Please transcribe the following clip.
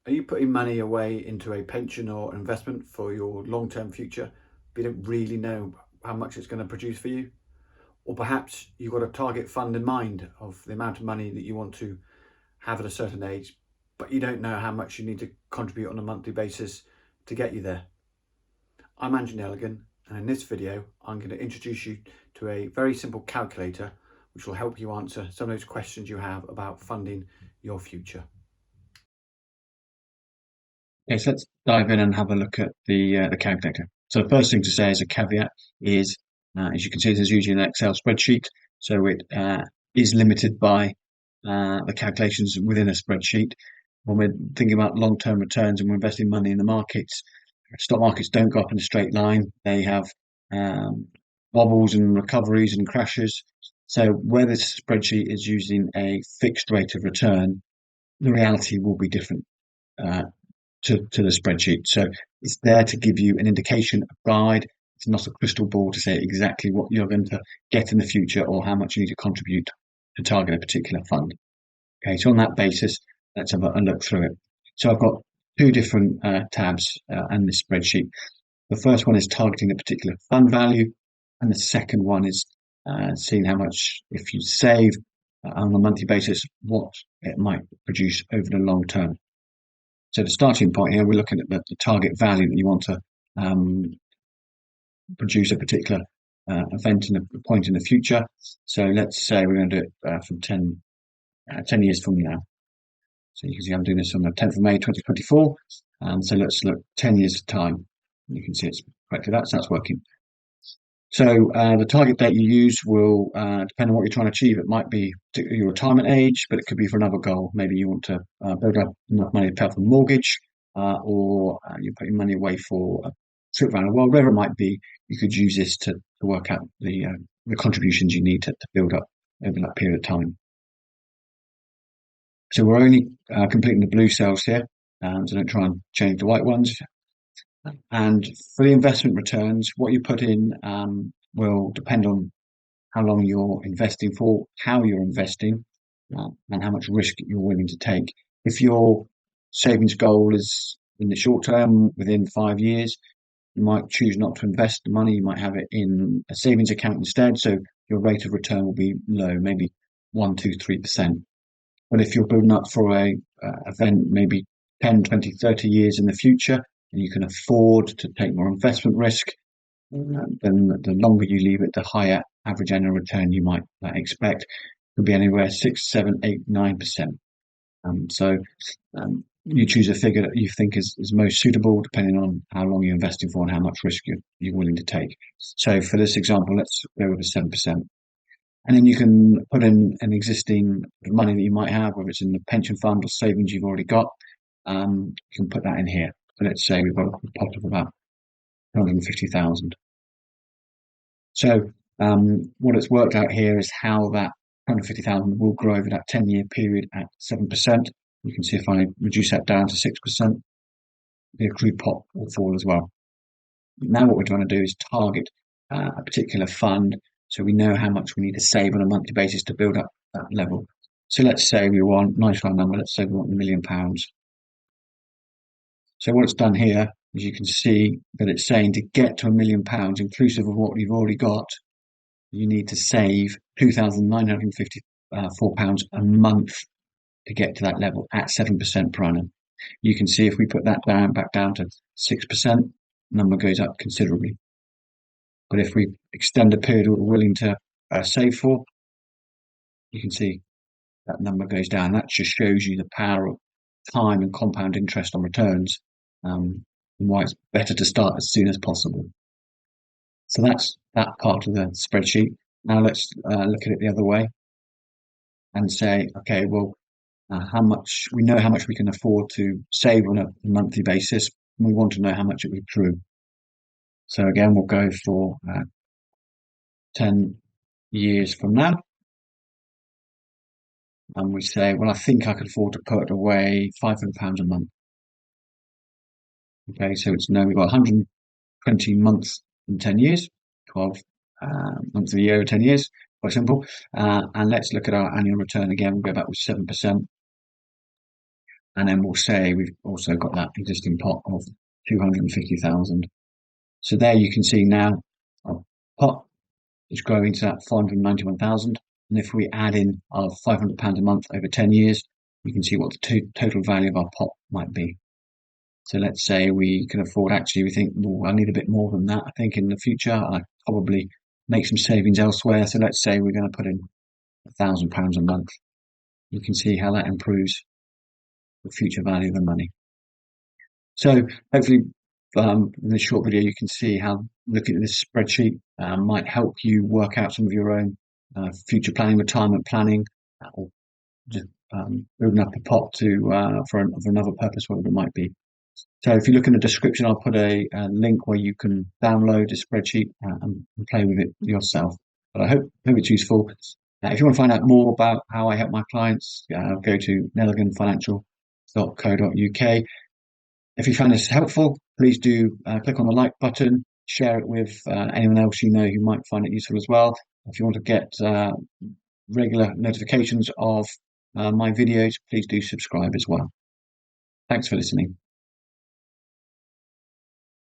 Are you putting money away into a pension or investment for your long-term future, but you don't really know how much it's going to produce for you? Or perhaps you've got a target fund in mind of the amount of money that you want to have at a certain age, but you don't know how much you need to contribute on a monthly basis to get you there. I'm Andrew Neligan, and in this video, I'm going to introduce you to a very simple calculator which will help you answer some of those questions you have about funding your future. Okay, so let's dive in and have a look at the calculator. So the first thing to say as a caveat is, as you can see, this is usually an Excel spreadsheet, so it is limited by the calculations within a spreadsheet. When we're thinking about long-term returns and we're investing money in the markets, stock markets don't go up in a straight line. They have um, wobbles and recoveries and crashes. So where this spreadsheet is using a fixed rate of return, the reality will be different. To the spreadsheet. So it's there to give you an indication, a guide. It's not a crystal ball to say exactly what you're going to get in the future or how much you need to contribute to target a particular fund. Okay, so on that basis, let's have a look through it. So I've got two different tabs in this spreadsheet. The first one is targeting a particular fund value, and the second one is seeing how much, if you save on a monthly basis, what it might produce over the long term. So the starting point here, we're looking at the target value that you want to um, produce a particular event in a point in the future. So let's say we're going to do it from 10 years from now. So you can see I'm doing this on the 10th of May 2024. So let's look 10 years time. You can see it's correctly that, so that's working. So the target date you use will depend on what you're trying to achieve. It might be your retirement age, but it could be for another goal. Maybe you want to build up enough money to pay off a mortgage, or you're putting money away for a trip around the world, whatever it might be. You could use this to work out the contributions you need to build up over that period of time. So we're only completing the blue cells here, so don't try and change the white ones. And for the investment returns, what you put in will depend on how long you're investing for, how you're investing, and how much risk you're willing to take. If your savings goal is in the short term, within 5 years, you might choose not to invest the money. You might have it in a savings account instead. So your rate of return will be low, maybe 1, 2, 3%. But if you're building up for a event, maybe 10, 20, 30 years in the future, and you can afford to take more investment risk, then the longer you leave it, the higher average annual return you might expect. Could be anywhere 6, 7, 8, 9%. So you choose a figure that you think is most suitable, depending on how long you're investing for and how much risk you're willing to take. So for this example, let's go with a 7%. And then you can put in an existing money that you might have, whether it's in the pension fund or savings you've already got. You can put that in here. So let's say we've got a pot of about 250,000. So what it's worked out here is how that 150,000 will grow over that 10-year period at 7%. You can see if I reduce that down to 6%, the accrued pot will fall as well. Now what we're trying to do is target a particular fund, so we know how much we need to save on a monthly basis to build up that level. So let's say we want, nice round number, let's say we want £1,000,000. So what it's done here is you can see that it's saying to get to £1,000,000, inclusive of what you've already got, you need to save £2,954 a month to get to that level at 7% per annum. You can see if we put that back down to 6%, number goes up considerably. But if we extend the period we're willing to save for, you can see that number goes down. That just shows you the power of time and compound interest on returns, and why it's better to start as soon as possible. So that's that part of the spreadsheet. Now let's look at it the other way and say, okay, well, how much we know how much we can afford to save on a monthly basis. We want to know how much it would accrue. So again, we'll go for 10 years from now. And we say, well, I think I could afford to put away £500 a month. Okay, so it's now we've got 120 months in 10 years, 12 months of the year, 10 years, quite simple. And let's look at our annual return again. We'll go back with 7%. And then we'll say we've also got that existing pot of 250,000. So there you can see now our pot is growing to that 591,000. And if we add in our £500 a month over 10 years, you can see what the total value of our pot might be. So let's say we can afford, actually, we think, well, I need a bit more than that. I think in the future, I probably make some savings elsewhere. So let's say we're going to put in £1,000 a month. You can see how that improves the future value of the money. So hopefully, in this short video, you can see how looking at this spreadsheet might help you work out some of your own future planning, retirement planning, or just building up a pot for another purpose, whatever it might be. So if you look in the description, I'll put a link where you can download a spreadsheet and play with it yourself. But I hope it's useful. If you want to find out more about how I help my clients, go to neliganfinancial.co.uk. If you found this helpful, please do click on the like button, share it with anyone else you know who might find it useful as well. If you want to get regular notifications of my videos, please do subscribe as well. Thanks for listening.